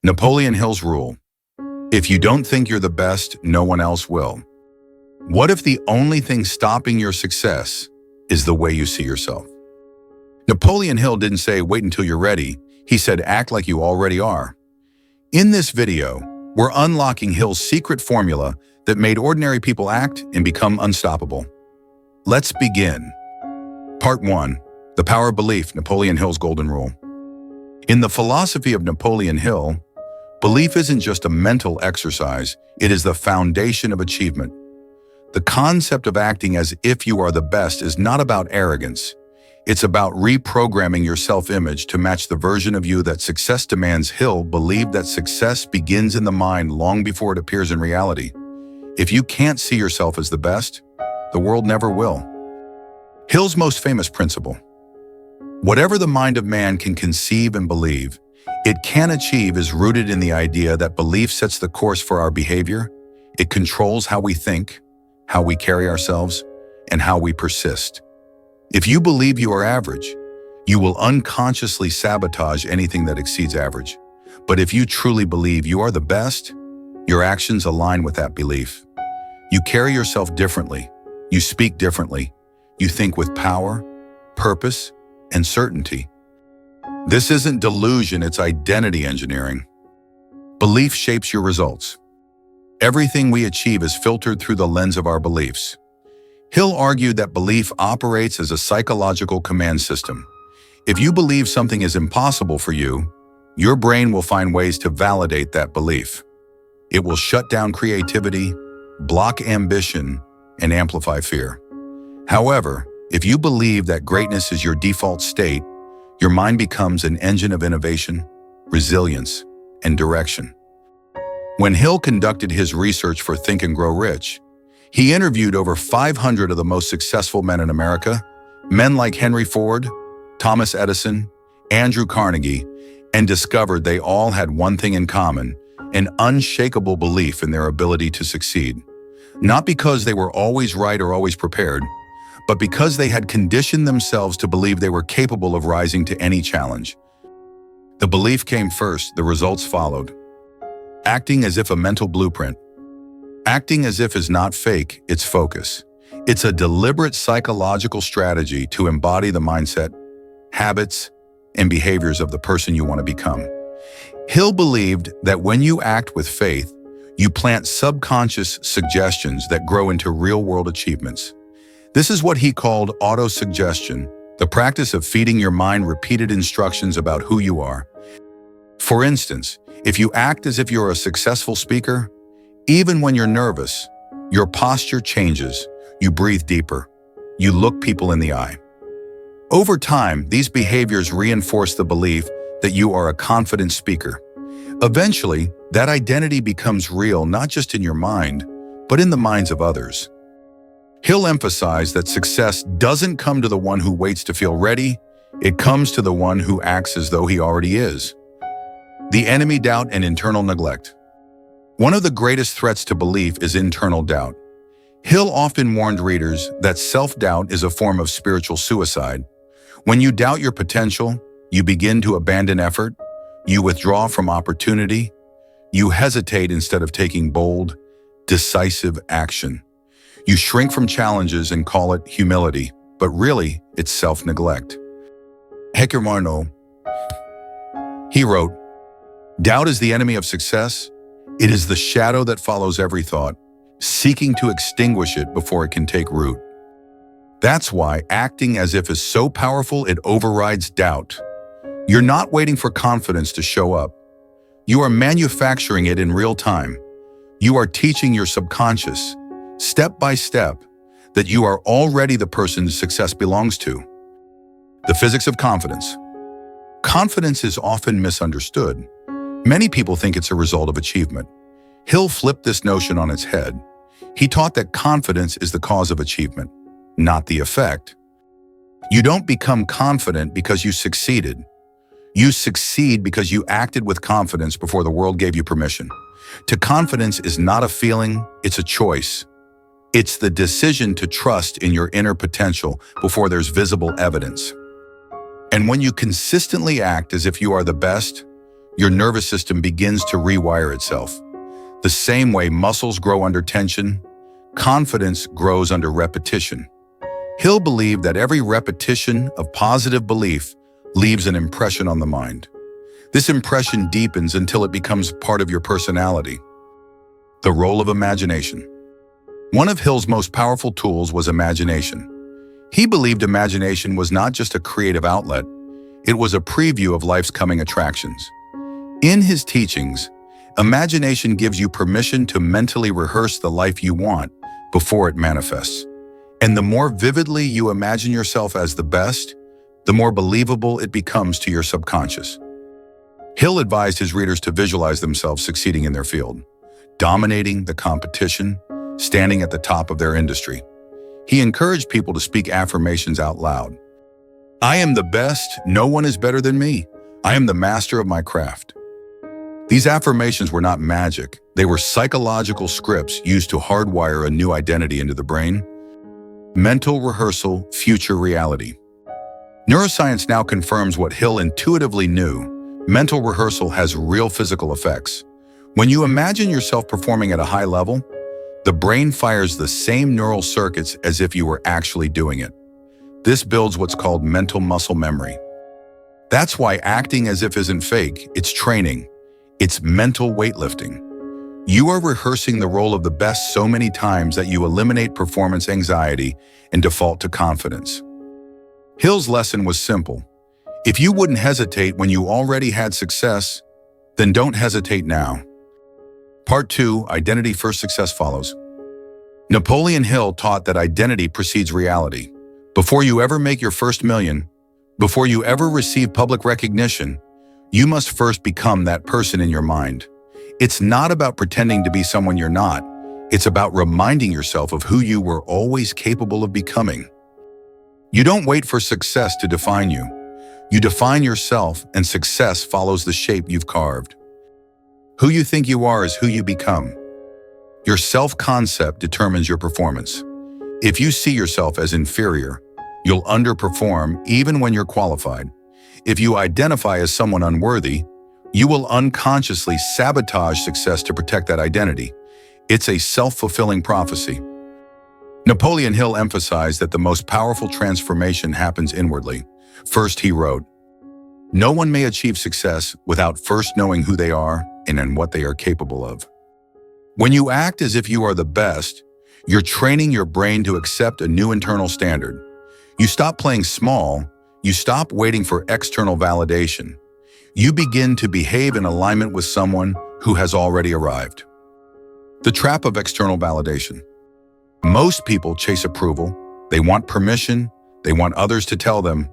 Napoleon Hill's rule: if you don't think you're the best, no one else will. What if the only thing stopping your success is the way you see yourself? Napoleon Hill didn't say, wait until you're ready. He said, act like you already are. In this video, we're unlocking Hill's secret formula that made ordinary people act and become unstoppable. Let's begin. Part 1. The Power of Belief, Napoleon Hill's Golden Rule. In the philosophy of Napoleon Hill, belief isn't just a mental exercise, it is the foundation of achievement. The concept of acting as if you are the best is not about arrogance. It's about reprogramming your self-image to match the version of you that success demands. Hill believed that success begins in the mind long before it appears in reality. If you can't see yourself as the best, the world never will. Hill's most famous principle: whatever the mind of man can conceive and believe, it can achieve, is rooted in the idea that belief sets the course for our behavior. It controls how we think, how we carry ourselves, and how we persist. If you believe you are average, you will unconsciously sabotage anything that exceeds average. But if you truly believe you are the best, your actions align with that belief. You carry yourself differently, you speak differently, you think with power, purpose, and certainty. This isn't delusion, it's identity engineering. Belief shapes your results. Everything we achieve is filtered through the lens of our beliefs. Hill argued that belief operates as a psychological command system. If you believe something is impossible for you, your brain will find ways to validate that belief. It will shut down creativity, block ambition, and amplify fear. However, if you believe that greatness is your default state, your mind becomes an engine of innovation, resilience, and direction. When Hill conducted his research for Think and Grow Rich, he interviewed over 500 of the most successful men in America, men like Henry Ford, Thomas Edison, Andrew Carnegie, and discovered they all had one thing in common: an unshakable belief in their ability to succeed. Not because they were always right or always prepared, but because they had conditioned themselves to believe they were capable of rising to any challenge. The belief came first, the results followed. Acting as if a mental blueprint. Acting as if is not fake, it's focus. It's a deliberate psychological strategy to embody the mindset, habits, and behaviors of the person you want to become. Hill believed that when you act with faith, you plant subconscious suggestions that grow into real-world achievements. This is what he called autosuggestion, the practice of feeding your mind repeated instructions about who you are. For instance, if you act as if you're a successful speaker, even when you're nervous, your posture changes, you breathe deeper, you look people in the eye. Over time, these behaviors reinforce the belief that you are a confident speaker. Eventually, that identity becomes real not just in your mind, but in the minds of others. Hill emphasized that success doesn't come to the one who waits to feel ready, it comes to the one who acts as though he already is. The enemy: doubt and internal neglect. One of the greatest threats to belief is internal doubt. Hill often warned readers that self-doubt is a form of spiritual suicide. When you doubt your potential, you begin to abandon effort, you withdraw from opportunity, you hesitate instead of taking bold, decisive action. You shrink from challenges and call it humility, but really, it's self-neglect. Hecker Marno, he wrote, "Doubt is the enemy of success. It is the shadow that follows every thought, seeking to extinguish it before it can take root." That's why acting as if is so powerful it overrides doubt. You're not waiting for confidence to show up. You are manufacturing it in real time. You are teaching your subconscious, step by step, that you are already the person success belongs to. The physics of confidence. Confidence is often misunderstood. Many people think it's a result of achievement. Hill flipped this notion on its head. He taught that confidence is the cause of achievement, not the effect. You don't become confident because you succeeded. You succeed because you acted with confidence before the world gave you permission. To confidence is not a feeling, it's a choice. It's the decision to trust in your inner potential before there's visible evidence. And when you consistently act as if you are the best, your nervous system begins to rewire itself. The same way muscles grow under tension, confidence grows under repetition. Hill believed that every repetition of positive belief leaves an impression on the mind. This impression deepens until it becomes part of your personality. The role of imagination. One of Hill's most powerful tools was imagination. He believed imagination was not just a creative outlet, it was a preview of life's coming attractions. In his teachings, imagination gives you permission to mentally rehearse the life you want before it manifests. And the more vividly you imagine yourself as the best, the more believable it becomes to your subconscious. Hill advised his readers to visualize themselves succeeding in their field, dominating the competition, standing at the top of their industry. He encouraged people to speak affirmations out loud. I am the best, no one is better than me. I am the master of my craft. These affirmations were not magic. They were psychological scripts used to hardwire a new identity into the brain. Mental rehearsal, future reality. Neuroscience now confirms what Hill intuitively knew. Mental rehearsal has real physical effects. When you imagine yourself performing at a high level, the brain fires the same neural circuits as if you were actually doing it. This builds what's called mental muscle memory. That's why acting as if isn't fake, it's training. It's mental weightlifting. You are rehearsing the role of the best so many times that you eliminate performance anxiety and default to confidence. Hill's lesson was simple. If you wouldn't hesitate when you already had success, then don't hesitate now. Part 2, Identity First Success Follows. Napoleon Hill taught that identity precedes reality. Before you ever make your first million, before you ever receive public recognition, you must first become that person in your mind. It's not about pretending to be someone you're not. It's about reminding yourself of who you were always capable of becoming. You don't wait for success to define you. You define yourself, and success follows the shape you've carved. Who you think you are is who you become. Your self-concept determines your performance. If you see yourself as inferior, you'll underperform even when you're qualified. If you identify as someone unworthy, you will unconsciously sabotage success to protect that identity. It's a self-fulfilling prophecy. Napoleon Hill emphasized that the most powerful transformation happens inwardly. First, he wrote, "No one may achieve success without first knowing who they are and what they are capable of." When you act as if you are the best, you're training your brain to accept a new internal standard. You stop playing small, you stop waiting for external validation. You begin to behave in alignment with someone who has already arrived. The trap of external validation. Most people chase approval. They want permission. They want others to tell them,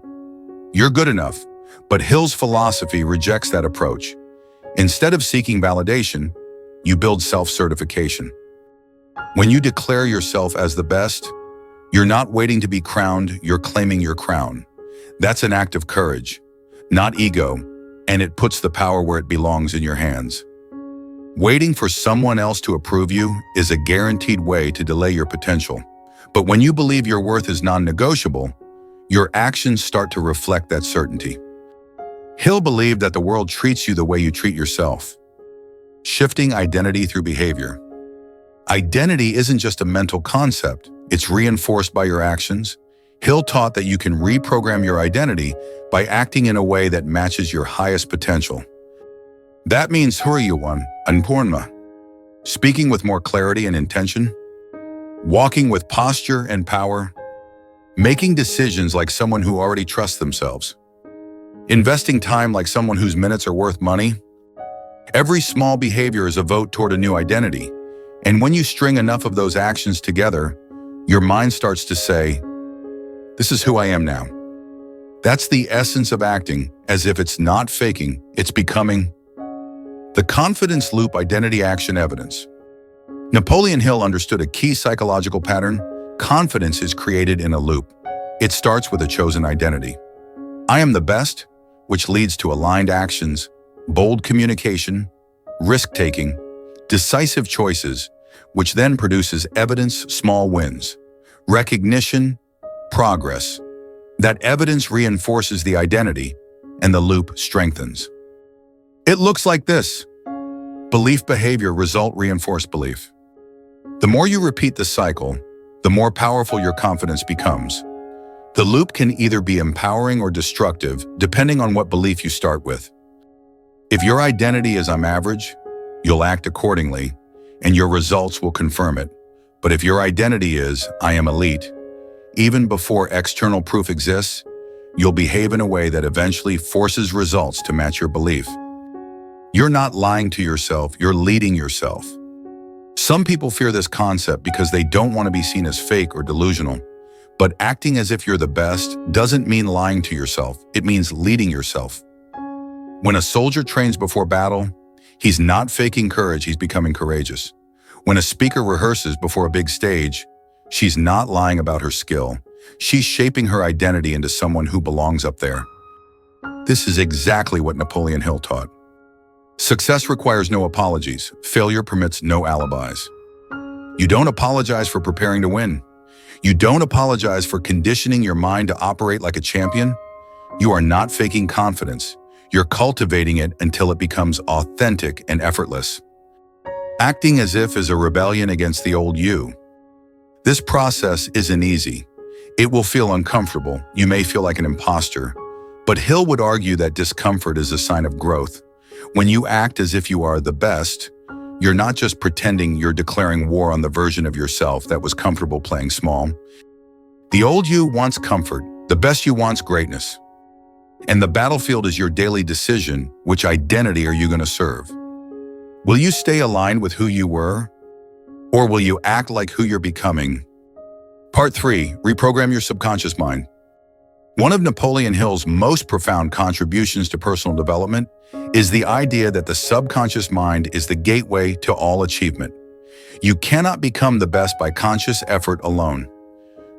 "You're good enough." But Hill's philosophy rejects that approach. Instead of seeking validation, you build self-certification. When you declare yourself as the best, you're not waiting to be crowned, you're claiming your crown. That's an act of courage, not ego, and it puts the power where it belongs in your hands. Waiting for someone else to approve you is a guaranteed way to delay your potential. But when you believe your worth is non-negotiable, your actions start to reflect that certainty. Hill believed that the world treats you the way you treat yourself. Shifting identity through behavior. Identity isn't just a mental concept, it's reinforced by your actions. Hill taught that you can reprogram your identity by acting in a way that matches your highest potential. That means huriyuwan, anpornma, speaking with more clarity and intention, walking with posture and power, making decisions like someone who already trusts themselves, investing time like someone whose minutes are worth money. Every small behavior is a vote toward a new identity, and when you string enough of those actions together, your mind starts to say, "This is who I am now." That's the essence of acting, as if it's not faking, it's becoming. The confidence loop. Identity action evidence. Napoleon Hill understood a key psychological pattern. Confidence is created in a loop. It starts with a chosen identity. I am the best, which leads to aligned actions, bold communication, risk-taking, decisive choices, which then produces evidence, small wins, recognition, progress. That evidence reinforces the identity, and the loop strengthens. It looks like this. Belief, behavior, result, reinforce belief. The more you repeat the cycle, the more powerful your confidence becomes. The loop can either be empowering or destructive, depending on what belief you start with. If your identity is "I'm average," you'll act accordingly, and your results will confirm it. But if your identity is "I am elite," even before external proof exists, you'll behave in a way that eventually forces results to match your belief. You're not lying to yourself, you're leading yourself. Some people fear this concept because they don't want to be seen as fake or delusional. But acting as if you're the best doesn't mean lying to yourself, it means leading yourself. When a soldier trains before battle, he's not faking courage, he's becoming courageous. When a speaker rehearses before a big stage, she's not lying about her skill. She's shaping her identity into someone who belongs up there. This is exactly what Napoleon Hill taught. Success requires no apologies. Failure permits no alibis. You don't apologize for preparing to win. You don't apologize for conditioning your mind to operate like a champion. You are not faking confidence. You're cultivating it until it becomes authentic and effortless. Acting as if is a rebellion against the old you. This process isn't easy. It will feel uncomfortable. You may feel like an imposter. But Hill would argue that discomfort is a sign of growth. When you act as if you are the best, you're not just pretending, you're declaring war on the version of yourself that was comfortable playing small. The old you wants comfort. The best you wants greatness. And the battlefield is your daily decision. Which identity are you going to serve? Will you stay aligned with who you were? Or will you act like who you're becoming? Part 3. Reprogram your subconscious mind. One of Napoleon Hill's most profound contributions to personal development is the idea that the subconscious mind is the gateway to all achievement. You cannot become the best by conscious effort alone.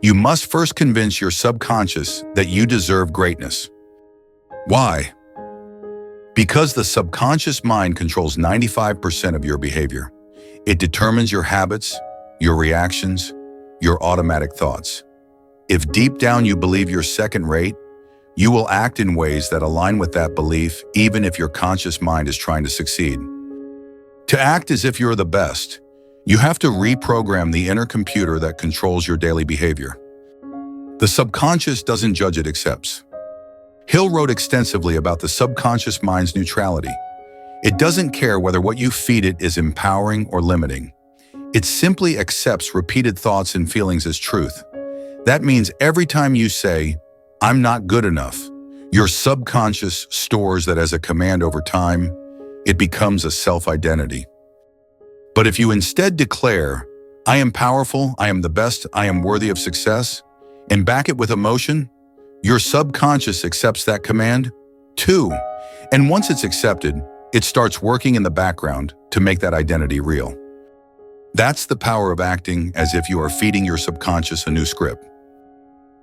You must first convince your subconscious that you deserve greatness. Why? Because the subconscious mind controls 95% of your behavior. It determines your habits, your reactions, your automatic thoughts. If deep down you believe you're second-rate, you will act in ways that align with that belief, even if your conscious mind is trying to succeed. To act as if you're the best, you have to reprogram the inner computer that controls your daily behavior. The subconscious doesn't judge, it accepts. Hill wrote extensively about the subconscious mind's neutrality. It doesn't care whether what you feed it is empowering or limiting. It simply accepts repeated thoughts and feelings as truth. That means every time you say, "I'm not good enough," your subconscious stores that as a command over time. It becomes a self-identity. But if you instead declare, "I am powerful, I am the best, I am worthy of success," and back it with emotion, your subconscious accepts that command too. And once it's accepted, it starts working in the background to make that identity real. That's the power of acting as if you are feeding your subconscious a new script.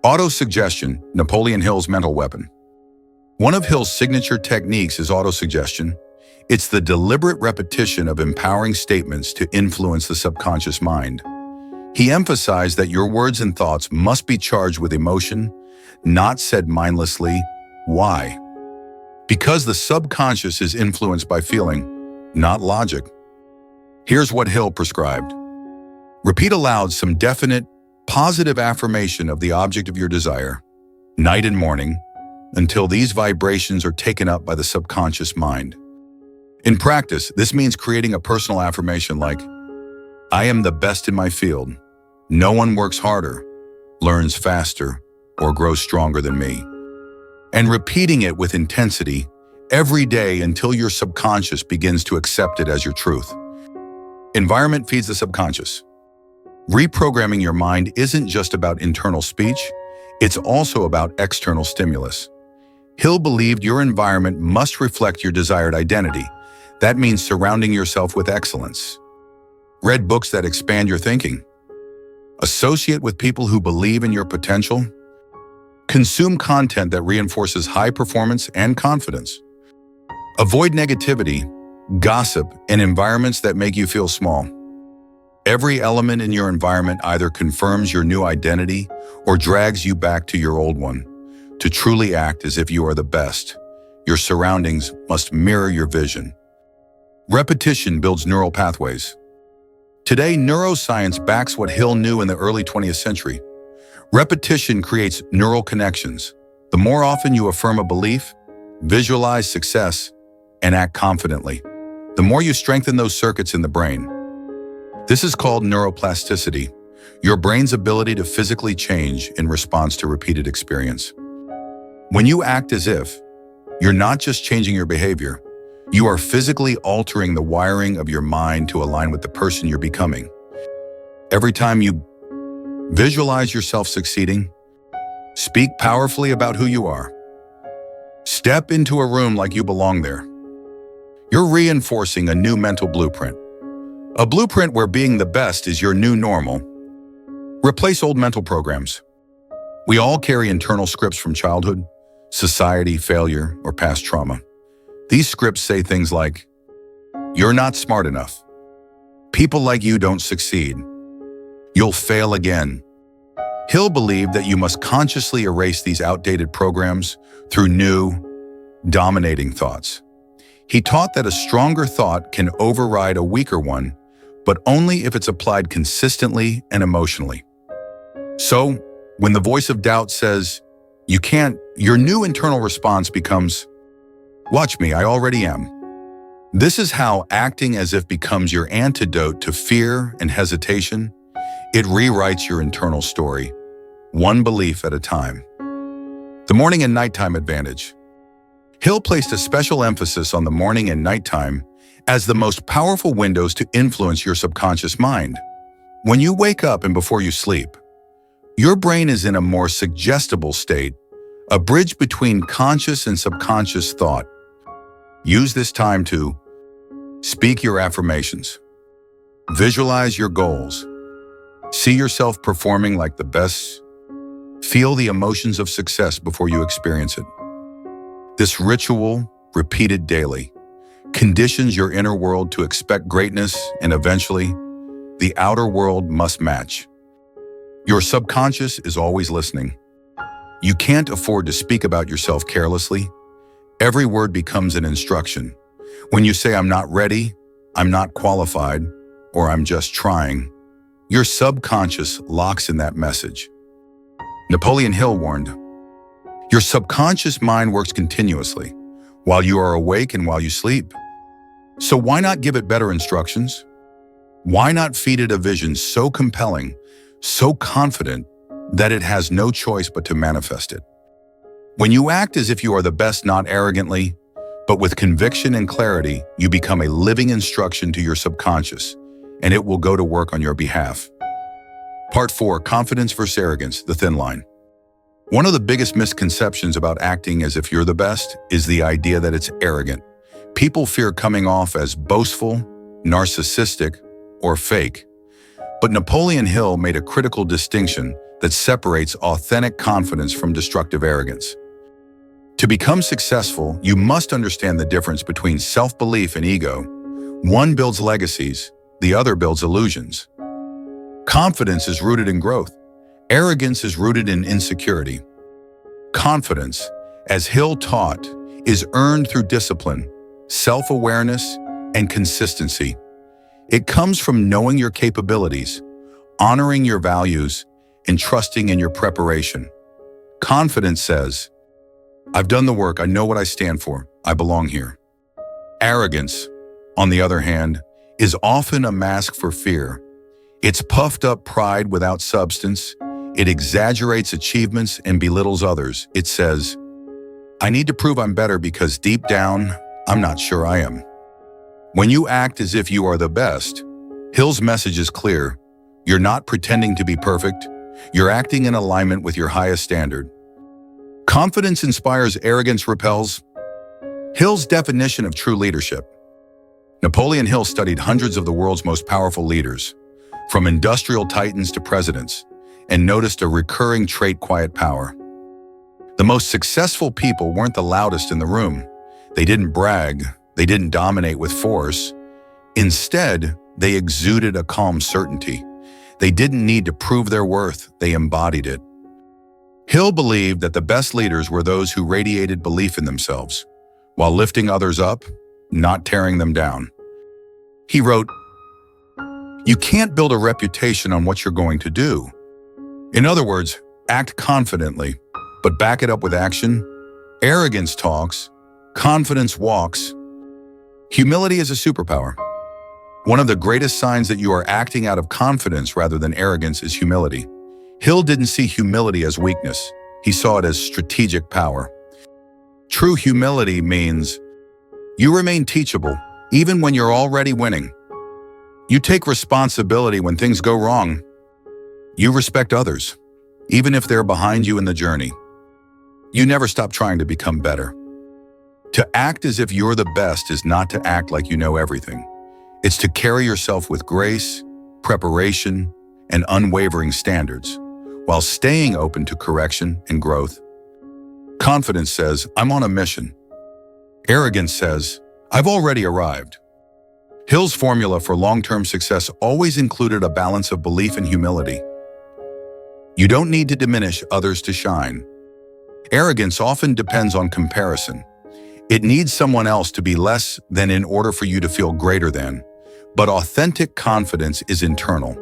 Autosuggestion, Napoleon Hill's mental weapon. One of Hill's signature techniques is autosuggestion. It's the deliberate repetition of empowering statements to influence the subconscious mind. He emphasized that your words and thoughts must be charged with emotion, not said mindlessly. Why? Because the subconscious is influenced by feeling, not logic. Here's what Hill prescribed. Repeat aloud some definite, positive affirmation of the object of your desire, night and morning, until these vibrations are taken up by the subconscious mind. In practice, this means creating a personal affirmation like, "I am the best in my field. No one works harder, learns faster, or grows stronger than me." And repeating it with intensity every day until your subconscious begins to accept it as your truth. Environment feeds the subconscious. Reprogramming your mind isn't just about internal speech, it's also about external stimulus. Hill believed your environment must reflect your desired identity. That means surrounding yourself with excellence. Read books that expand your thinking. Associate with people who believe in your potential. Consume content that reinforces high performance and confidence. Avoid negativity, gossip, and environments that make you feel small. Every element in your environment either confirms your new identity or drags you back to your old one. To truly act as if you are the best, Your surroundings must mirror your vision. Repetition builds neural pathways. Today, neuroscience backs what Hill knew in the early 20th century. Repetition creates neural connections. The more often you affirm a belief, visualize success, and act confidently, the more you strengthen those circuits in the brain. This is called neuroplasticity, your brain's ability to physically change in response to repeated experience. When you act as if, you're not just changing your behavior, you are physically altering the wiring of your mind to align with the person you're becoming. Every time you visualize yourself succeeding, speak powerfully about who you are. Step into a room like you belong there. You're reinforcing a new mental blueprint. A blueprint where being the best is your new normal. Replace old mental programs. We all carry internal scripts from childhood, society, failure, or past trauma. These scripts say things like, "You're not smart enough. People like you don't succeed. You'll fail again." Hill believed that you must consciously erase these outdated programs through new, dominating thoughts. He taught that a stronger thought can override a weaker one, but only if it's applied consistently and emotionally. So, when the voice of doubt says, "You can't," your new internal response becomes, "Watch me, I already am." This is how acting as if becomes your antidote to fear and hesitation. It rewrites your internal story, one belief at a time. The morning and nighttime advantage. Hill placed a special emphasis on the morning and nighttime as the most powerful windows to influence your subconscious mind. When you wake up and before you sleep, your brain is in a more suggestible state, a bridge between conscious and subconscious thought. Use this time to speak your affirmations, visualize your goals, see yourself performing like the best, feel the emotions of success before you experience it. This ritual, repeated daily, conditions your inner world to expect greatness, and eventually, the outer world must match. Your subconscious is always listening. You can't afford to speak about yourself carelessly. Every word becomes an instruction. When you say, "I'm not ready," "I'm not qualified," or "I'm just trying," your subconscious locks in that message. Napoleon Hill warned, "Your subconscious mind works continuously, while you are awake and while you sleep. So why not give it better instructions? Why not feed it a vision so compelling, so confident, that it has no choice but to manifest it?" When you act as if you are the best, not arrogantly, but with conviction and clarity, you become a living instruction to your subconscious, and it will go to work on your behalf. Part 4, Confidence versus Arrogance, the thin line. One of the biggest misconceptions about acting as if you're the best is the idea that it's arrogant. People fear coming off as boastful, narcissistic, or fake. But Napoleon Hill made a critical distinction that separates authentic confidence from destructive arrogance. To become successful, you must understand the difference between self-belief and ego. One builds legacies, the other builds illusions. Confidence is rooted in growth. Arrogance is rooted in insecurity. Confidence, as Hill taught, is earned through discipline, self-awareness, and consistency. It comes from knowing your capabilities, honoring your values, and trusting in your preparation. Confidence says, "I've done the work, I know what I stand for, I belong here." Arrogance, on the other hand, is often a mask for fear. It's puffed up pride without substance. It exaggerates achievements and belittles others. It says, "I need to prove I'm better because deep down, I'm not sure I am." When you act as if you are the best, Hill's message is clear. You're not pretending to be perfect. You're acting in alignment with your highest standard. Confidence inspires, arrogance repels. Hill's definition of true leadership. Napoleon Hill studied hundreds of the world's most powerful leaders, from industrial titans to presidents, and noticed a recurring trait: quiet power. The most successful people weren't the loudest in the room. They didn't brag. They didn't dominate with force. Instead, they exuded a calm certainty. They didn't need to prove their worth. They embodied it. Hill believed that the best leaders were those who radiated belief in themselves, while lifting others up, not tearing them down. He wrote, "You can't build a reputation on what you're going to do." In other words, act confidently, but back it up with action. Arrogance talks, confidence walks. Humility is a superpower. One of the greatest signs that you are acting out of confidence rather than arrogance is humility. Hill didn't see humility as weakness. He saw it as strategic power. True humility means you remain teachable, even when you're already winning. You take responsibility when things go wrong. You respect others, even if they're behind you in the journey. You never stop trying to become better. To act as if you're the best is not to act like you know everything. It's to carry yourself with grace, preparation, and unwavering standards, while staying open to correction and growth. Confidence says, "I'm on a mission." Arrogance says, "I've already arrived." Hill's formula for long-term success always included a balance of belief and humility. You don't need to diminish others to shine. Arrogance often depends on comparison. It needs someone else to be less than in order for you to feel greater than. But authentic confidence is internal.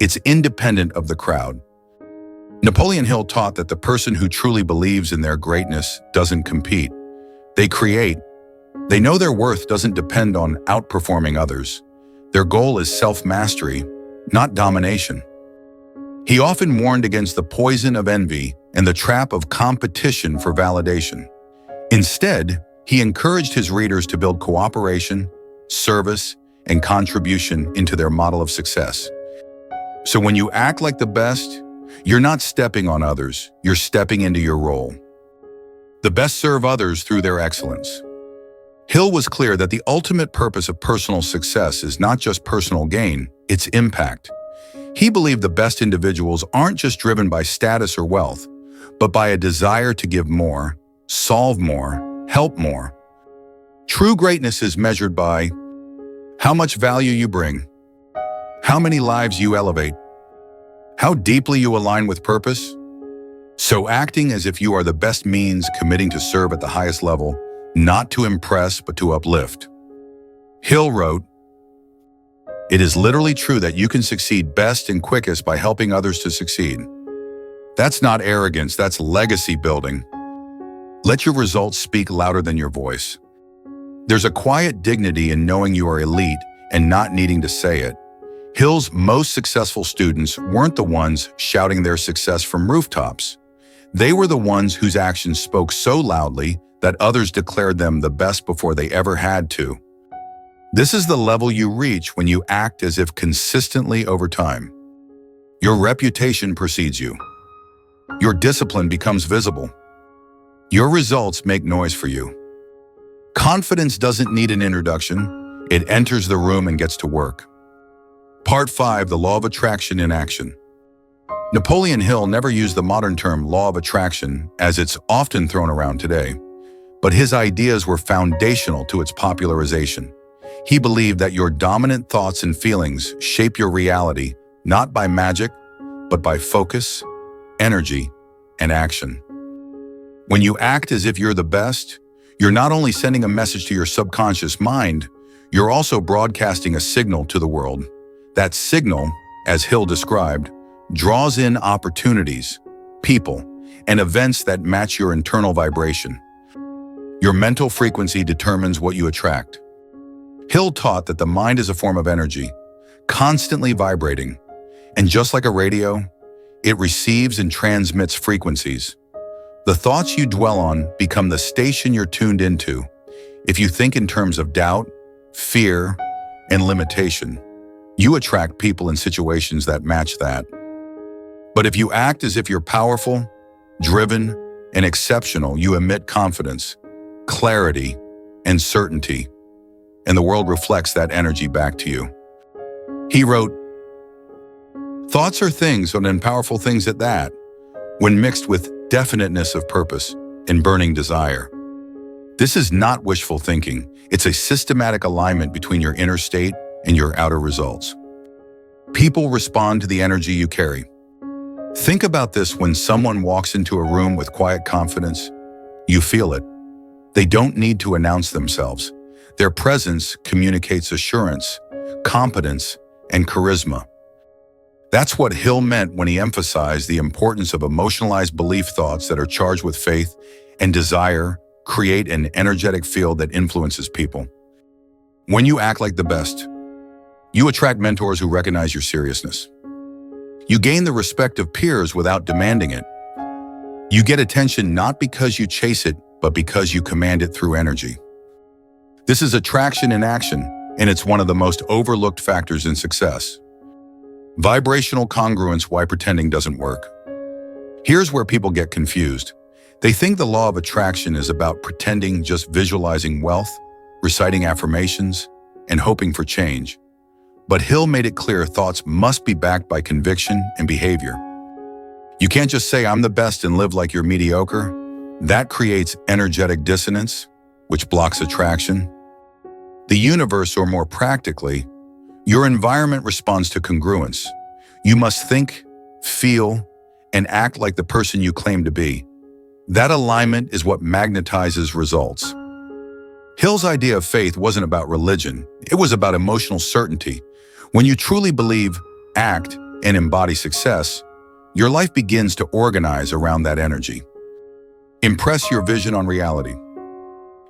It's independent of the crowd. Napoleon Hill taught that the person who truly believes in their greatness doesn't compete. They create. They know their worth doesn't depend on outperforming others. Their goal is self-mastery, not domination. He often warned against the poison of envy and the trap of competition for validation. Instead, he encouraged his readers to build cooperation, service, and contribution into their model of success. So when you act like the best, you're not stepping on others, you're stepping into your role. The best serve others through their excellence. Hill was clear that the ultimate purpose of personal success is not just personal gain, it's impact. He believed the best individuals aren't just driven by status or wealth, but by a desire to give more, solve more, help more. True greatness is measured by how much value you bring, how many lives you elevate, how deeply you align with purpose. So acting as if you are the best means committing to serve at the highest level, not to impress but to uplift. Hill wrote, "It is literally true that you can succeed best and quickest by helping others to succeed. That's not arrogance, that's legacy building. Let your results speak louder than your voice." There's a quiet dignity in knowing you are elite and not needing to say it. Hill's most successful students weren't the ones shouting their success from rooftops. They were the ones whose actions spoke so loudly that others declared them the best before they ever had to. This is the level you reach when you act as if consistently over time. Your reputation precedes you. Your discipline becomes visible. Your results make noise for you. Confidence doesn't need an introduction. It enters the room and gets to work. Part 5, the law of attraction in action. Napoleon Hill never used the modern term law of attraction as it's often thrown around today, but his ideas were foundational to its popularization. He believed that your dominant thoughts and feelings shape your reality, not by magic, but by focus, energy, and action. When you act as if you're the best, you're not only sending a message to your subconscious mind, you're also broadcasting a signal to the world. That signal, as Hill described, draws in opportunities, people, and events that match your internal vibration. Your mental frequency determines what you attract. Hill taught that the mind is a form of energy, constantly vibrating, and just like a radio, it receives and transmits frequencies. The thoughts you dwell on become the station you're tuned into. If you think in terms of doubt, fear, and limitation, you attract people and situations that match that. But if you act as if you're powerful, driven, and exceptional, you emit confidence, clarity, and certainty, and the world reflects that energy back to you. He wrote, "Thoughts are things, and powerful things at that, when mixed with definiteness of purpose and burning desire." This is not wishful thinking. It's a systematic alignment between your inner state and your outer results. People respond to the energy you carry. Think about this: when someone walks into a room with quiet confidence, you feel it. They don't need to announce themselves. Their presence communicates assurance, competence, and charisma. That's what Hill meant when he emphasized the importance of emotionalized belief thoughts that are charged with faith and desire create an energetic field that influences people. When you act like the best, you attract mentors who recognize your seriousness. You gain the respect of peers without demanding it. You get attention not because you chase it, but because you command it through energy. This is attraction in action, and it's one of the most overlooked factors in success. Vibrational congruence: why pretending doesn't work. Here's where people get confused. They think the law of attraction is about pretending, just visualizing wealth, reciting affirmations, and hoping for change. But Hill made it clear thoughts must be backed by conviction and behavior. You can't just say, "I'm the best," and live like you're mediocre. That creates energetic dissonance, which blocks attraction. The universe, or more practically, your environment, responds to congruence. You must think, feel, and act like the person you claim to be. That alignment is what magnetizes results. Hill's idea of faith wasn't about religion. It was about emotional certainty. When you truly believe, act, and embody success, your life begins to organize around that energy. Impress your vision on reality.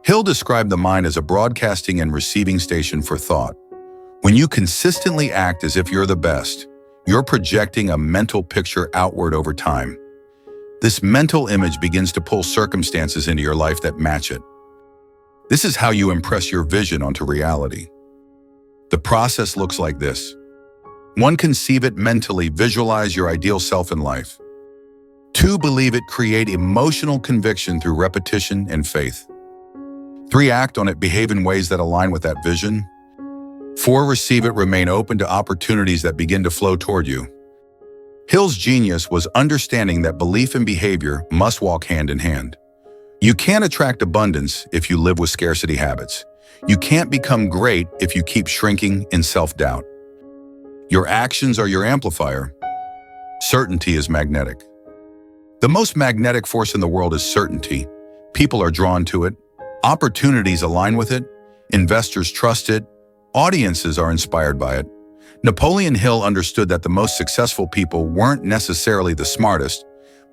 Hill described the mind as a broadcasting and receiving station for thought. When you consistently act as if you're the best, you're projecting a mental picture outward over time. This mental image begins to pull circumstances into your life that match it. This is how you impress your vision onto reality. The process looks like this. 1. Conceive it mentally. Visualize your ideal self in life. 2. Believe it. Create emotional conviction through repetition and faith. 3. Act on it. Behave in ways that align with that vision. 4. Receive it. Remain open to opportunities that begin to flow toward you. Hill's genius was understanding that belief and behavior must walk hand in hand. You can't attract abundance if you live with scarcity habits. You can't become great if you keep shrinking in self-doubt. Your actions are your amplifier. Certainty is magnetic. The most magnetic force in the world is certainty. People are drawn to it. Opportunities align with it. Investors trust it. Audiences are inspired by it. Napoleon Hill understood that the most successful people weren't necessarily the smartest,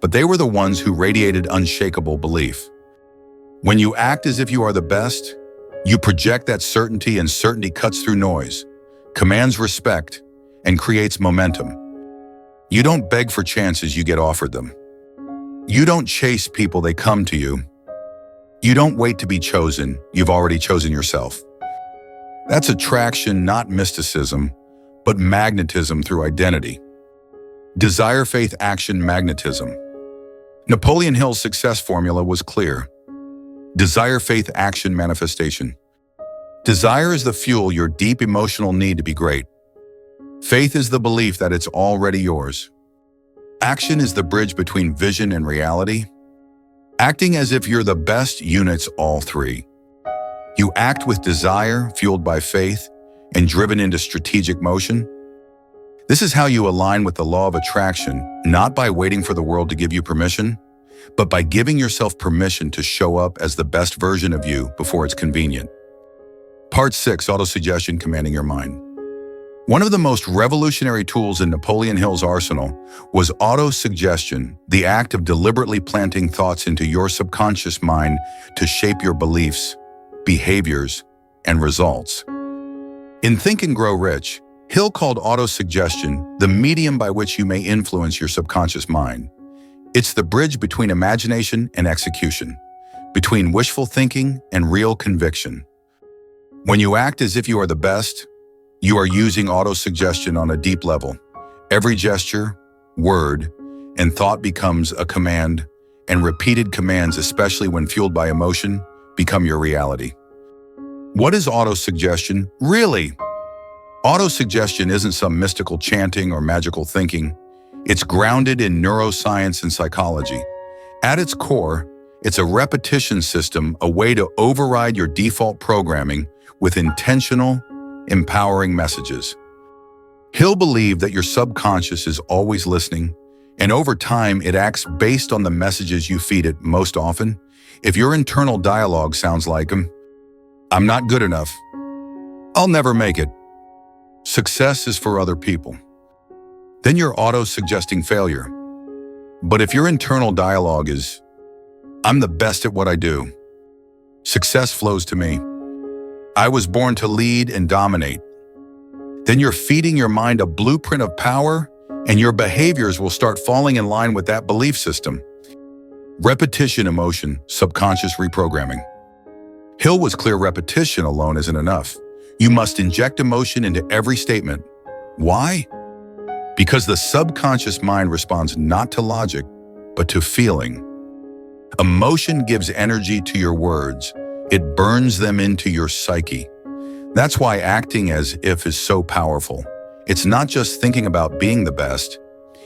but they were the ones who radiated unshakable belief. When you act as if you are the best, you project that certainty, and certainty cuts through noise, commands respect, and creates momentum. You don't beg for chances, you get offered them. You don't chase people, they come to you. You don't wait to be chosen, you've already chosen yourself. That's attraction, not mysticism, but magnetism through identity. Desire, faith, action, magnetism. Napoleon Hill's success formula was clear. Desire, faith, action, manifestation. Desire is the fuel, your deep emotional need to be great. Faith is the belief that it's already yours. Action is the bridge between vision and reality. Acting as if you're the best units all three. You act with desire, fueled by faith, and driven into strategic motion. This is how you align with the law of attraction, not by waiting for the world to give you permission, but by giving yourself permission to show up as the best version of you before it's convenient. Part 6. Autosuggestion: commanding your mind. One of the most revolutionary tools in Napoleon Hill's arsenal was autosuggestion, the act of deliberately planting thoughts into your subconscious mind to shape your beliefs, behaviors, and results. In Think and Grow Rich, Hill called autosuggestion the medium by which you may influence your subconscious mind. It's the bridge between imagination and execution, between wishful thinking and real conviction. When you act as if you are the best, you are using autosuggestion on a deep level. Every gesture, word, and thought becomes a command, and repeated commands, especially when fueled by emotion, become your reality. What is autosuggestion, really? Autosuggestion isn't some mystical chanting or magical thinking. It's grounded in neuroscience and psychology. At its core, it's a repetition system, a way to override your default programming with intentional, empowering messages. Hill believed that your subconscious is always listening, and over time it acts based on the messages you feed it. Most often, If your internal dialogue sounds like, I'm not good enough, I'll never make it, success is for other people, then you're auto-suggesting failure. But if your internal dialogue is, I'm the best at what I do, success flows to me, I was born to lead and dominate, then you're feeding your mind a blueprint of power, and your behaviors will start falling in line with that belief system. Repetition, emotion, subconscious reprogramming. Hill was clear repetition alone isn't enough. You must inject emotion into every statement. Why? Because the subconscious mind responds not to logic, but to feeling. Emotion gives energy to your words. It burns them into your psyche. That's why acting as if is so powerful. It's not just thinking about being the best.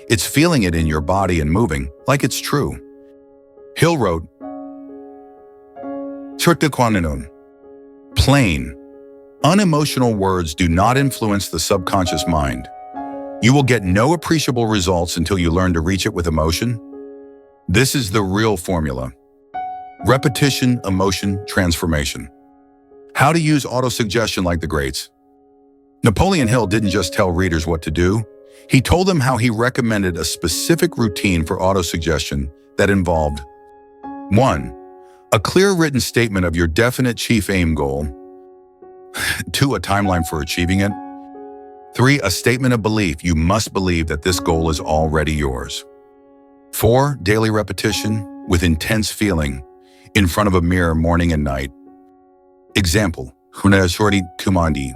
It's feeling it in your body and moving like it's true. Hill wrote, plain, unemotional words do not influence the subconscious mind. You will get no appreciable results until you learn to reach it with emotion. This is the real formula. Repetition, emotion, transformation. How to use autosuggestion like the greats. Napoleon Hill didn't just tell readers what to do. He told them how he recommended a specific routine for autosuggestion that involved 1. A clear written statement of your definite chief aim goal. 2. A timeline for achieving it. 3. A statement of belief. You must believe that this goal is already yours. 4. Daily repetition with intense feeling in front of a mirror morning and night. Example, Kumandi.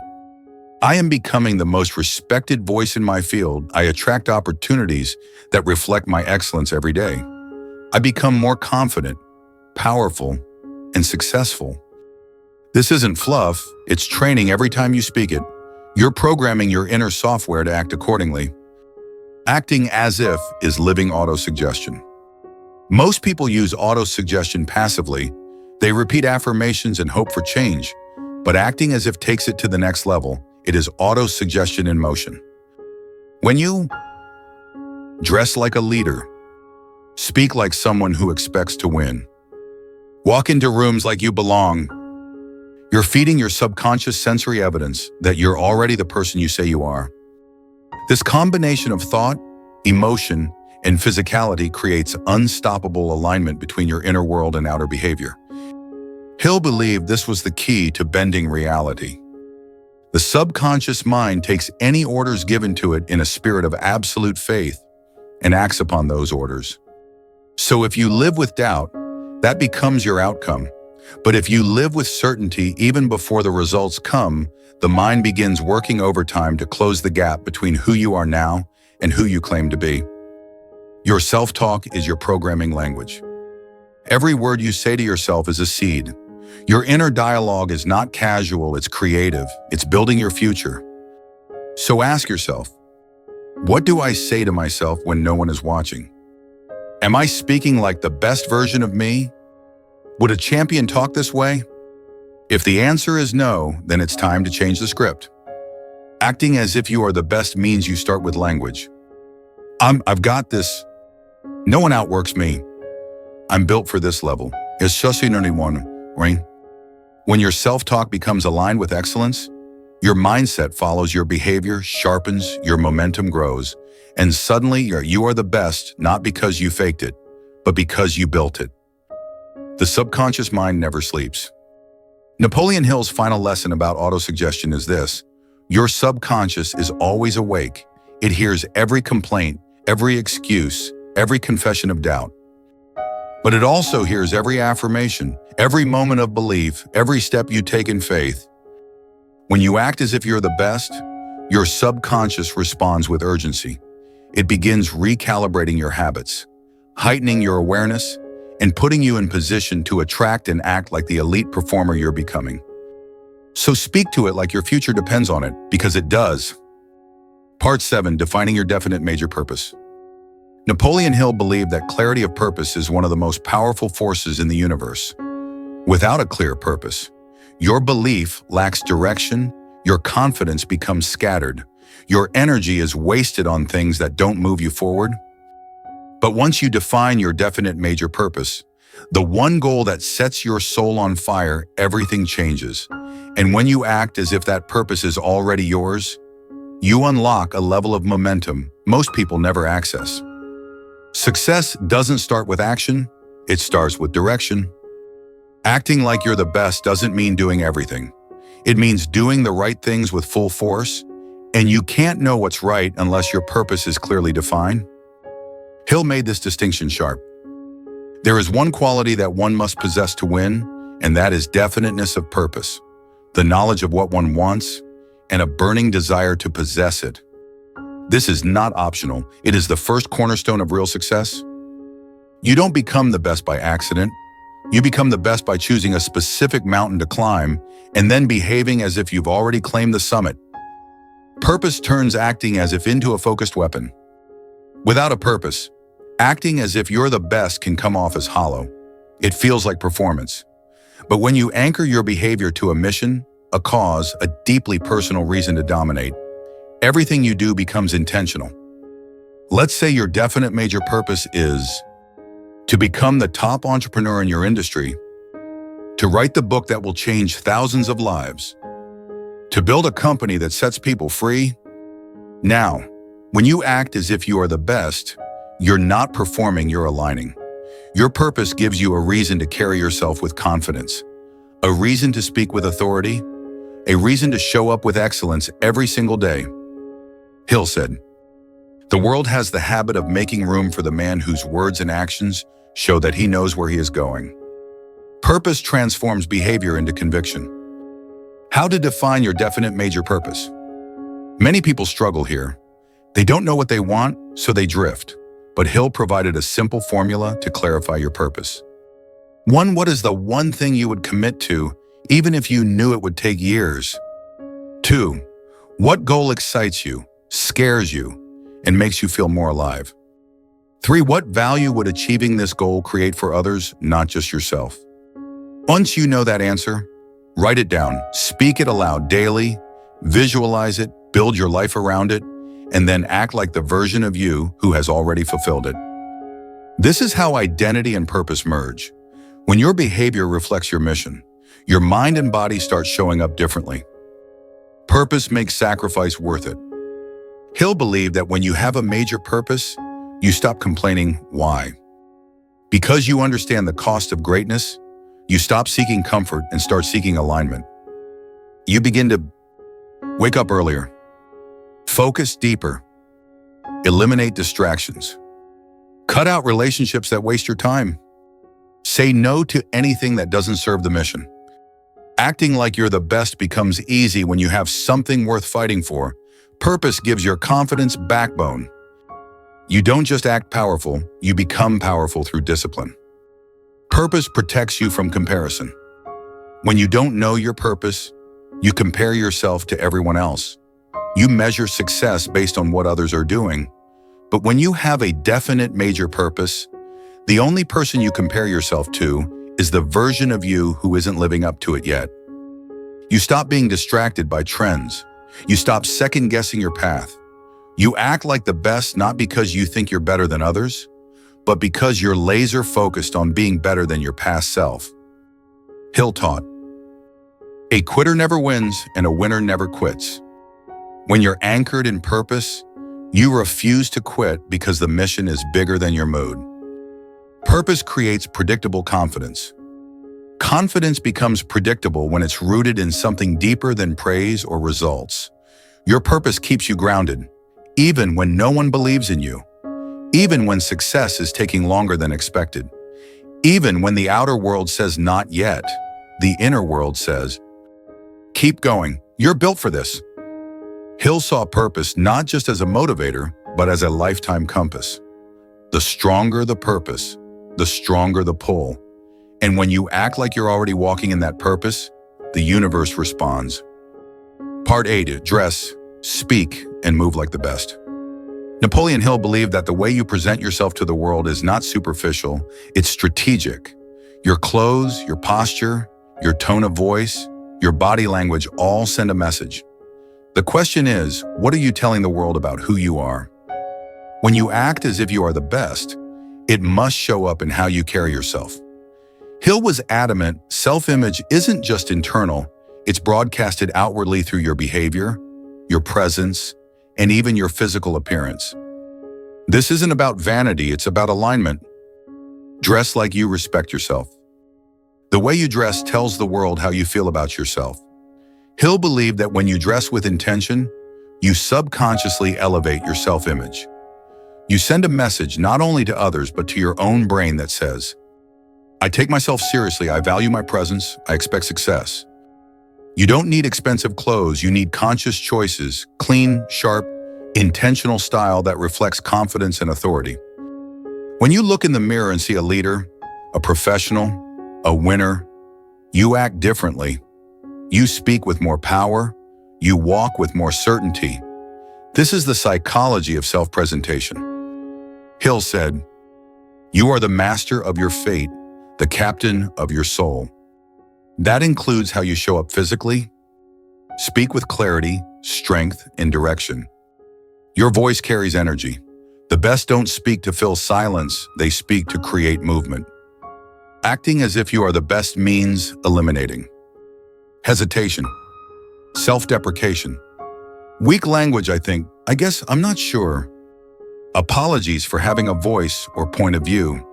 I am becoming the most respected voice in my field. I attract opportunities that reflect my excellence every day. I become more confident, powerful, and successful. This isn't fluff, it's training every time you speak it. You're programming your inner software to act accordingly. Acting as if is living autosuggestion. Most people use autosuggestion passively. They repeat affirmations and hope for change, but acting as if takes it to the next level. It is autosuggestion in motion. When you dress like a leader, speak like someone who expects to win, walk into rooms like you belong, you're feeding your subconscious sensory evidence that you're already the person you say you are. This combination of thought, emotion, and physicality creates unstoppable alignment between your inner world and outer behavior. Hill believed this was the key to bending reality. The subconscious mind takes any orders given to it in a spirit of absolute faith and acts upon those orders. So if you live with doubt, that becomes your outcome. But if you live with certainty even before the results come, the mind begins working overtime to close the gap between who you are now and who you claim to be. Your self-talk is your programming language. Every word you say to yourself is a seed. Your inner dialogue is not casual, it's creative. It's building your future. So ask yourself, what do I say to myself when no one is watching? Am I speaking like the best version of me? Would a champion talk this way? If the answer is no, then it's time to change the script. Acting as if you are the best means you start with language. I've got this. No one outworks me. I'm built for this level. When your self-talk becomes aligned with excellence, your mindset follows your behavior, sharpens, your momentum grows, and suddenly you are the best, not because you faked it, but because you built it. The subconscious mind never sleeps. Napoleon Hill's final lesson about autosuggestion is this: your subconscious is always awake. It hears every complaint, every excuse, every confession of doubt. But it also hears every affirmation, every moment of belief, every step you take in faith. When you act as if you're the best, your subconscious responds with urgency. It begins recalibrating your habits, heightening your awareness, and putting you in position to attract and act like the elite performer you're becoming. So speak to it like your future depends on it, because it does. Part 7, Defining Your Definite Major Purpose. Napoleon Hill believed that clarity of purpose is one of the most powerful forces in the universe. Without a clear purpose, your belief lacks direction, your confidence becomes scattered, your energy is wasted on things that don't move you forward. But once you define your definite major purpose, The one goal that sets your soul on fire, everything changes. And when you act as if that purpose is already yours, you unlock a level of momentum most people never access. Success doesn't start with action, it starts with direction. Acting like you're the best doesn't mean doing everything. It means doing the right things with full force, and you can't know what's right unless your purpose is clearly defined. Hill made this distinction sharp. There is one quality that one must possess to win, and that is definiteness of purpose, the knowledge of what one wants, and a burning desire to possess it. This is not optional. It is the first cornerstone of real success. You don't become the best by accident. You become the best by choosing a specific mountain to climb and then behaving as if you've already claimed the summit. Purpose turns acting as if into a focused weapon. Without a purpose, acting as if you're the best can come off as hollow. It feels like performance. But when you anchor your behavior to a mission, a cause, a deeply personal reason to dominate, everything you do becomes intentional. Let's say your definite major purpose is to become the top entrepreneur in your industry, to write the book that will change thousands of lives, to build a company that sets people free. Now, when you act as if you are the best, you're not performing, you're aligning. Your purpose gives you a reason to carry yourself with confidence, a reason to speak with authority, a reason to show up with excellence every single day. Hill said, "The world has the habit of making room for the man whose words and actions show that he knows where he is going." Purpose transforms behavior into conviction. How to define your definite major purpose? Many people struggle here. They don't know what they want, so they drift. But Hill provided a simple formula to clarify your purpose. 1. What is the one thing you would commit to, even if you knew it would take years? 2. What goal excites you, scares you, and makes you feel more alive? 3. What value would achieving this goal create for others, not just yourself? Once you know that answer, write it down, speak it aloud daily, visualize it, build your life around it, and then act like the version of you who has already fulfilled it. This is how identity and purpose merge. When your behavior reflects your mission, your mind and body start showing up differently. Purpose makes sacrifice worth it. Hill believed that when you have a major purpose, you stop complaining why. Because you understand the cost of greatness, you stop seeking comfort and start seeking alignment. You begin to wake up earlier, focus deeper, eliminate distractions, cut out relationships that waste your time, say no to anything that doesn't serve the mission. Acting like you're the best becomes easy when you have something worth fighting for. Purpose gives your confidence backbone. You don't just act powerful, you become powerful through discipline. Purpose protects you from comparison. When you don't know your purpose, you compare yourself to everyone else. You measure success based on what others are doing. But when you have a definite major purpose, the only person you compare yourself to is the version of you who isn't living up to it yet. You stop being distracted by trends. You stop second-guessing your path. You act like the best not because you think you're better than others, but because you're laser-focused on being better than your past self. Hill taught, "A quitter never wins and a winner never quits." When you're anchored in purpose, you refuse to quit because the mission is bigger than your mood. Purpose creates predictable confidence. Confidence becomes predictable when it's rooted in something deeper than praise or results. Your purpose keeps you grounded, even when no one believes in you, even when success is taking longer than expected, even when the outer world says not yet, the inner world says, keep going, you're built for this. Hill saw purpose not just as a motivator, but as a lifetime compass. The stronger the purpose, the stronger the pull. And when you act like you're already walking in that purpose, the universe responds. Part 8, dress, speak, and move like the best. Napoleon Hill believed that the way you present yourself to the world is not superficial, it's strategic. Your clothes, your posture, your tone of voice, your body language all send a message. The question is, what are you telling the world about who you are? When you act as if you are the best, it must show up in how you carry yourself. Hill was adamant self-image isn't just internal, it's broadcasted outwardly through your behavior, your presence, and even your physical appearance. This isn't about vanity, it's about alignment. Dress like you respect yourself. The way you dress tells the world how you feel about yourself. Hill believed that when you dress with intention, you subconsciously elevate your self-image. You send a message not only to others but to your own brain that says, I take myself seriously, I value my presence, I expect success. You don't need expensive clothes, you need conscious choices, clean, sharp, intentional style that reflects confidence and authority. When you look in the mirror and see a leader, a professional, a winner, you act differently. You speak with more power, you walk with more certainty. This is the psychology of self-presentation. Hill said, you are the master of your fate, the captain of your soul. That includes how you show up physically. Speak with clarity, strength, and direction. Your voice carries energy. The best don't speak to fill silence, they speak to create movement. Acting as if you are the best means eliminating hesitation, self-deprecation, weak language, I guess, I'm not sure. Apologies for having a voice or point of view.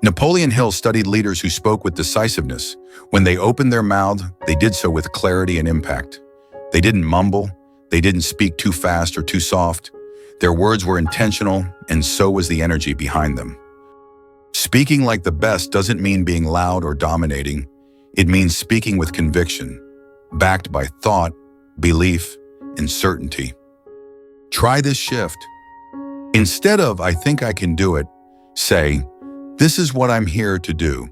Napoleon Hill studied leaders who spoke with decisiveness. When they opened their mouth, they did so with clarity and impact. They didn't mumble, they didn't speak too fast or too soft. Their words were intentional, and so was the energy behind them. Speaking like the best doesn't mean being loud or dominating. It means speaking with conviction, backed by thought, belief, and certainty. Try this shift. Instead of, I think I can do it, say, this is what I'm here to do.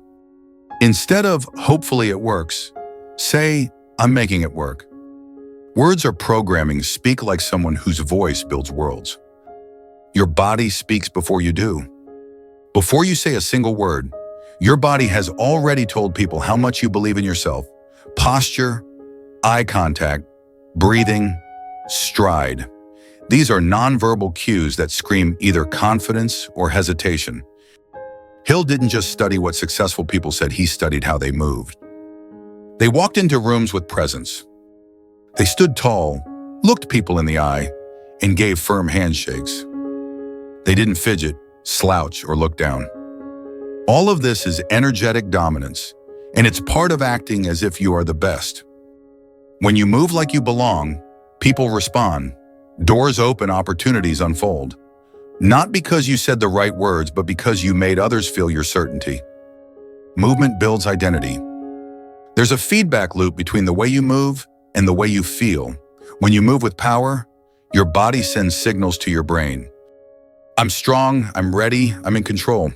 Instead of, hopefully it works, say, I'm making it work. Words are programming. Speak like someone whose voice builds worlds. Your body speaks before you do. Before you say a single word, your body has already told people how much you believe in yourself. Posture, eye contact, breathing, stride. These are nonverbal cues that scream either confidence or hesitation. Hill didn't just study what successful people said, he studied how they moved. They walked into rooms with presence. They stood tall, looked people in the eye, and gave firm handshakes. They didn't fidget, slouch, or look down. All of this is energetic dominance, and it's part of acting as if you are the best. When you move like you belong, people respond. Doors open, opportunities unfold. Not because you said the right words, but because you made others feel your certainty. Movement builds identity. There's a feedback loop between the way you move and the way you feel. When you move with power, your body sends signals to your brain. I'm strong, I'm ready, I'm in control.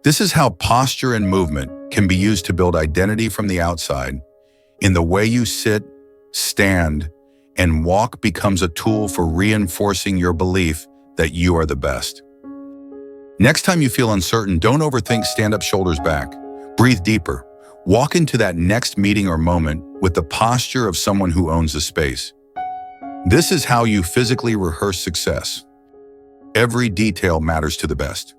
This is how posture and movement can be used to build identity from the outside. In the way you sit, stand, and walk becomes a tool for reinforcing your belief that you are the best. Next time you feel uncertain, don't overthink, stand up, shoulders back. Breathe deeper. Walk into that next meeting or moment with the posture of someone who owns the space. This is how you physically rehearse success. Every detail matters to the best.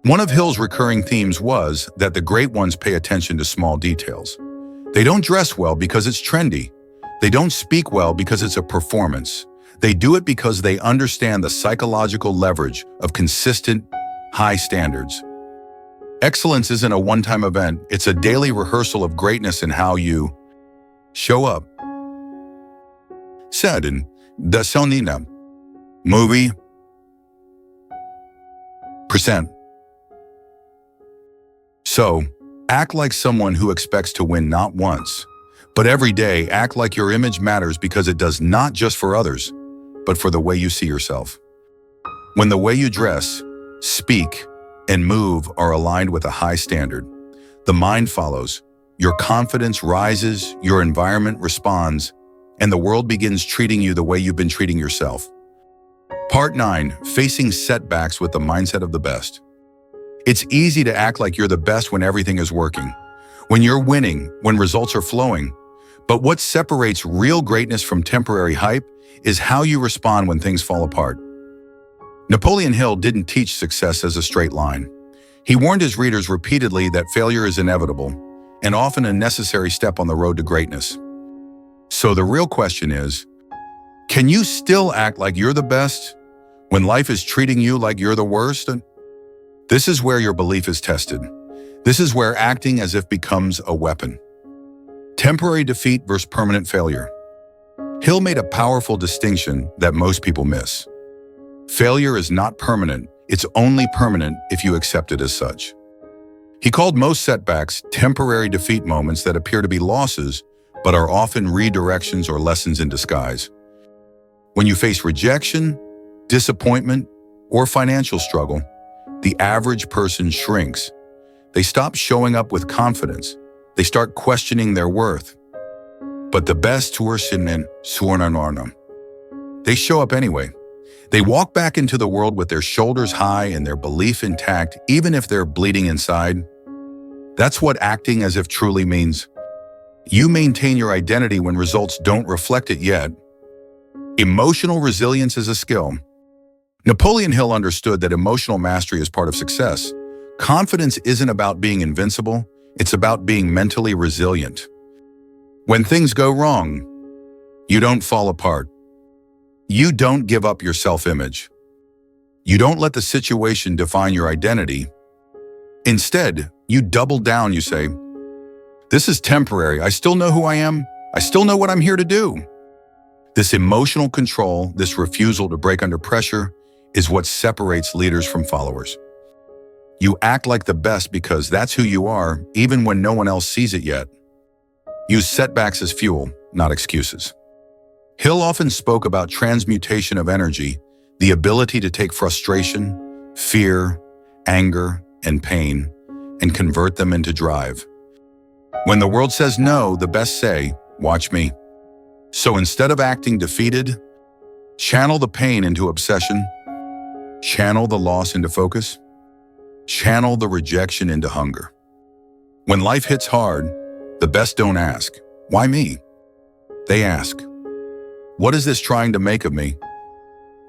One of Hill's recurring themes was that the great ones pay attention to small details. They don't dress well because it's trendy. They don't speak well because it's a performance. They do it because they understand the psychological leverage of consistent, high standards. Excellence isn't a one-time event, it's a daily rehearsal of greatness in how you show up. Said the Sonina movie percent. So, act like someone who expects to win not once, but every day. Act like your image matters because it does, not just for others, but for the way you see yourself. When the way you dress, speak, and move are aligned with a high standard, the mind follows, your confidence rises, your environment responds, and the world begins treating you the way you've been treating yourself. Part 9, facing setbacks with the mindset of the best. It's easy to act like you're the best when everything is working, when you're winning, when results are flowing. But what separates real greatness from temporary hype is how you respond when things fall apart. Napoleon Hill didn't teach success as a straight line. He warned his readers repeatedly that failure is inevitable and often a necessary step on the road to greatness. So the real question is, can you still act like you're the best when life is treating you like you're the worst? This is where your belief is tested. This is where acting as if becomes a weapon. Temporary defeat versus permanent failure. Hill made a powerful distinction that most people miss. Failure is not permanent. It's only permanent if you accept it as such. He called most setbacks temporary defeat moments that appear to be losses, but are often redirections or lessons in disguise. When you face rejection, disappointment, or financial struggle, the average person shrinks. They stop showing up with confidence. They start questioning their worth. But the best they show up anyway. They walk back into the world with their shoulders high and their belief intact, even if they're bleeding inside. That's what acting as if truly means. You maintain your identity when results don't reflect it yet. Emotional resilience is a skill. Napoleon Hill understood that emotional mastery is part of success. Confidence isn't about being invincible, it's about being mentally resilient. When things go wrong, you don't fall apart. You don't give up your self-image. You don't let the situation define your identity. Instead, you double down, you say, "This is temporary. I still know who I am. I still know what I'm here to do." This emotional control, this refusal to break under pressure, is what separates leaders from followers. You act like the best because that's who you are, even when no one else sees it yet. Use setbacks as fuel, not excuses. Hill often spoke about transmutation of energy, the ability to take frustration, fear, anger, and pain, and convert them into drive. When the world says no, the best say, "Watch me." So instead of acting defeated, channel the pain into obsession, channel the loss into focus, channel the rejection into hunger. When life hits hard, the best don't ask, "Why me?" They ask, "What is this trying to make of me?"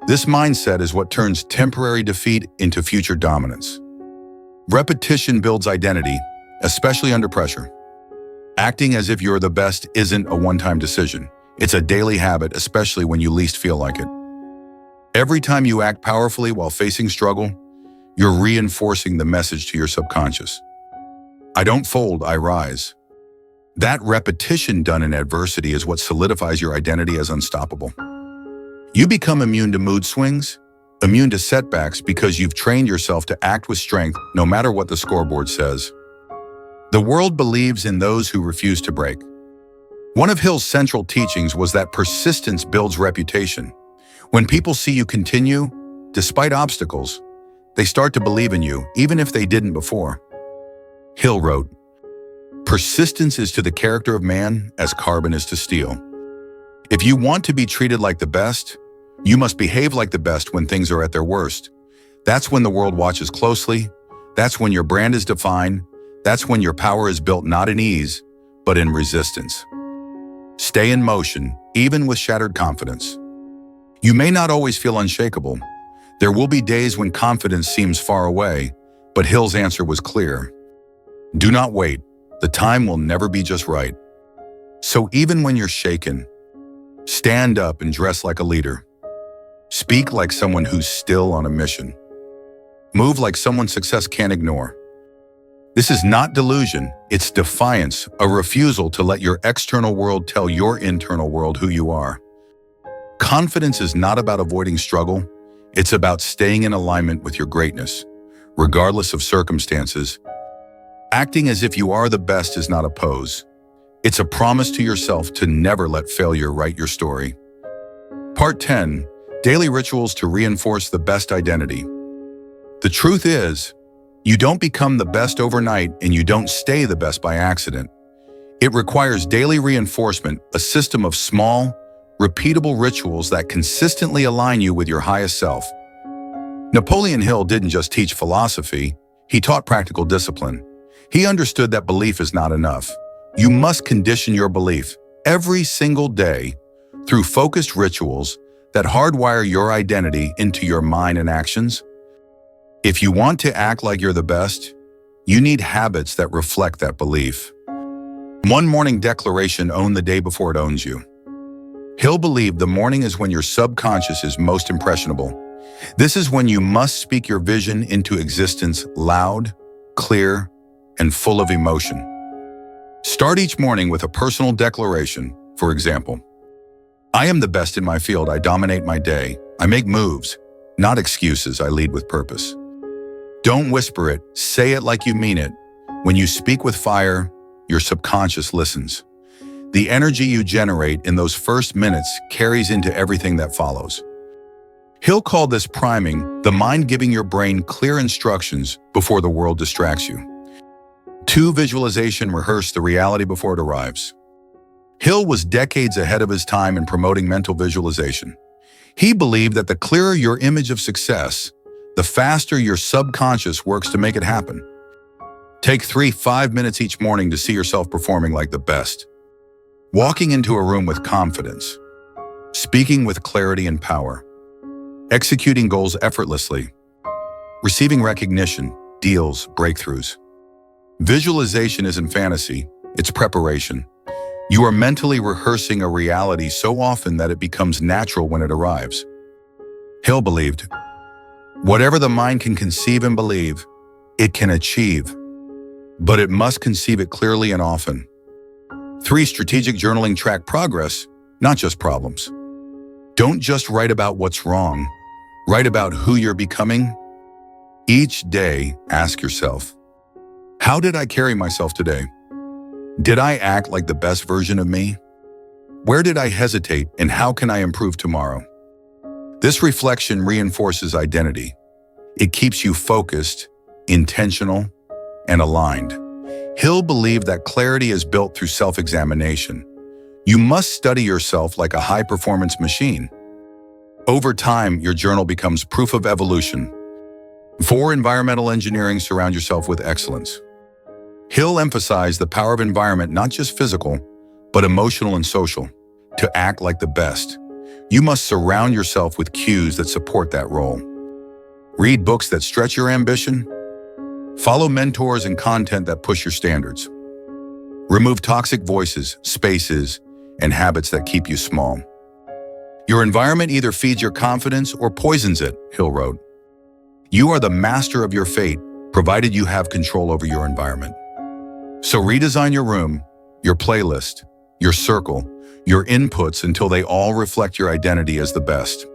This mindset is what turns temporary defeat into future dominance. Repetition builds identity, especially under pressure. Acting as if you're the best isn't a one-time decision. It's a daily habit, especially when you least feel like it. Every time you act powerfully while facing struggle, you're reinforcing the message to your subconscious. I don't fold, I rise. That repetition done in adversity is what solidifies your identity as unstoppable. You become immune to mood swings, immune to setbacks because you've trained yourself to act with strength no matter what the scoreboard says. The world believes in those who refuse to break. One of Hill's central teachings was that persistence builds reputation. When people see you continue, despite obstacles, they start to believe in you, even if they didn't before. Hill wrote, "Persistence is to the character of man as carbon is to steel." If you want to be treated like the best, you must behave like the best when things are at their worst. That's when the world watches closely. That's when your brand is defined. That's when your power is built not in ease, but in resistance. Stay in motion, even with shattered confidence. You may not always feel unshakable. There will be days when confidence seems far away, but Hill's answer was clear. Do not wait. The time will never be just right. So even when you're shaken, stand up and dress like a leader. Speak like someone who's still on a mission. Move like someone success can't ignore. This is not delusion, it's defiance, a refusal to let your external world tell your internal world who you are. Confidence is not about avoiding struggle, it's about staying in alignment with your greatness, regardless of circumstances. Acting as if you are the best is not a pose. It's a promise to yourself to never let failure write your story. Part 10, Daily Rituals to Reinforce the Best Identity. The truth is, you don't become the best overnight and you don't stay the best by accident. It requires daily reinforcement, a system of small, repeatable rituals that consistently align you with your highest self. Napoleon Hill didn't just teach philosophy, he taught practical discipline. He understood that belief is not enough. You must condition your belief every single day through focused rituals that hardwire your identity into your mind and actions. If you want to act like you're the best, you need habits that reflect that belief. One morning declaration: own the day before it owns you. Hill believed the morning is when your subconscious is most impressionable. This is when you must speak your vision into existence loud, clear, and full of emotion. Start each morning with a personal declaration. For example, I am the best in my field. I dominate my day. I make moves, not excuses. I lead with purpose. Don't whisper it. Say it like you mean it. When you speak with fire, your subconscious listens. The energy you generate in those first minutes carries into everything that follows. Hill called this priming, the mind giving your brain clear instructions before the world distracts you. 2. Visualization: rehearse the reality before it arrives. Hill was decades ahead of his time in promoting mental visualization. He believed that the clearer your image of success, the faster your subconscious works to make it happen. Take 5 minutes each morning to see yourself performing like the best. Walking into a room with confidence. Speaking with clarity and power. Executing goals effortlessly. Receiving recognition, deals, breakthroughs. Visualization isn't fantasy, it's preparation. You are mentally rehearsing a reality so often that it becomes natural when it arrives. Hill believed, whatever the mind can conceive and believe, it can achieve, but it must conceive it clearly and often. 3. Strategic journaling: track progress, not just problems. Don't just write about what's wrong, write about who you're becoming. Each day, ask yourself, how did I carry myself today? Did I act like the best version of me? Where did I hesitate, and how can I improve tomorrow? This reflection reinforces identity. It keeps you focused, intentional, and aligned. Hill believed that clarity is built through self-examination. You must study yourself like a high-performance machine. Over time, your journal becomes proof of evolution. 4. Environmental engineering: surround yourself with excellence. Hill emphasized the power of environment, not just physical, but emotional and social. To act like the best, you must surround yourself with cues that support that role. Read books that stretch your ambition. Follow mentors and content that push your standards. Remove toxic voices, spaces, and habits that keep you small. Your environment either feeds your confidence or poisons it, Hill wrote. You are the master of your fate, provided you have control over your environment. So redesign your room, your playlist, your circle, your inputs until they all reflect your identity as the best.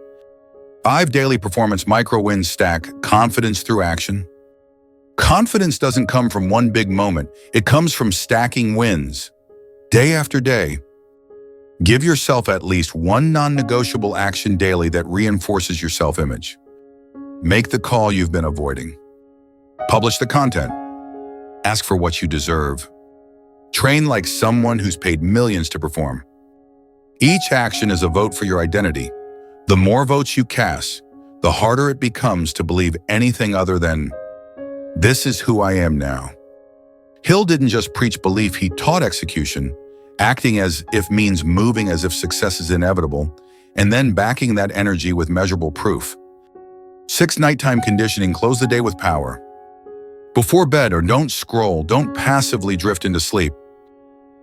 5. Daily performance micro-wins stack: confidence through action. Confidence doesn't come from one big moment. It comes from stacking wins. Day after day, give yourself at least one non-negotiable action daily that reinforces your self-image. Make the call you've been avoiding. Publish the content. Ask for what you deserve. Train like someone who's paid millions to perform. Each action is a vote for your identity. The more votes you cast, the harder it becomes to believe anything other than, this is who I am now. Hill didn't just preach belief, he taught execution. Acting as if means moving as if success is inevitable, and then backing that energy with measurable proof. 6. Nighttime conditioning: close the day with power. Before bed, or don't scroll, don't passively drift into sleep.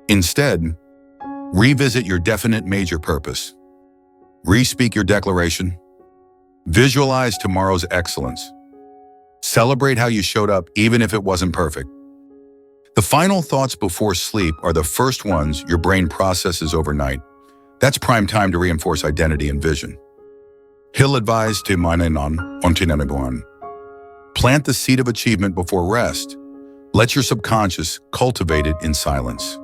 Instead, revisit your definite major purpose. Re-speak your declaration. Visualize tomorrow's excellence. Celebrate how you showed up, even if it wasn't perfect. The final thoughts before sleep are the first ones your brain processes overnight. That's prime time to reinforce identity and vision. Hill advised to plant the seed of achievement before rest. Let your subconscious cultivate it in silence.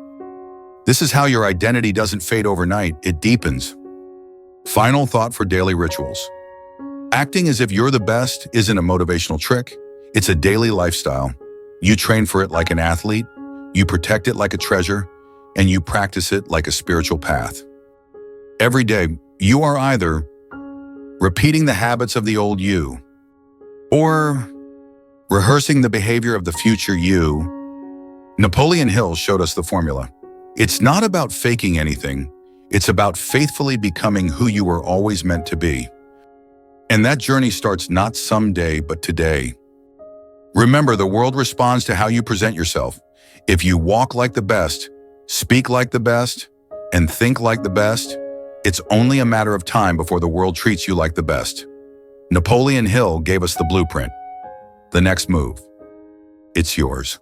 This is how your identity doesn't fade overnight, it deepens. Final thought for daily rituals. Acting as if you're the best isn't a motivational trick, it's a daily lifestyle. You train for it like an athlete, you protect it like a treasure, and you practice it like a spiritual path. Every day, you are either repeating the habits of the old you, or rehearsing the behavior of the future you. Napoleon Hill showed us the formula. It's not about faking anything, it's about faithfully becoming who you were always meant to be. And that journey starts not someday, but today. Remember, the world responds to how you present yourself. If you walk like the best, speak like the best, and think like the best, it's only a matter of time before the world treats you like the best. Napoleon Hill gave us the blueprint. The next move. It's yours.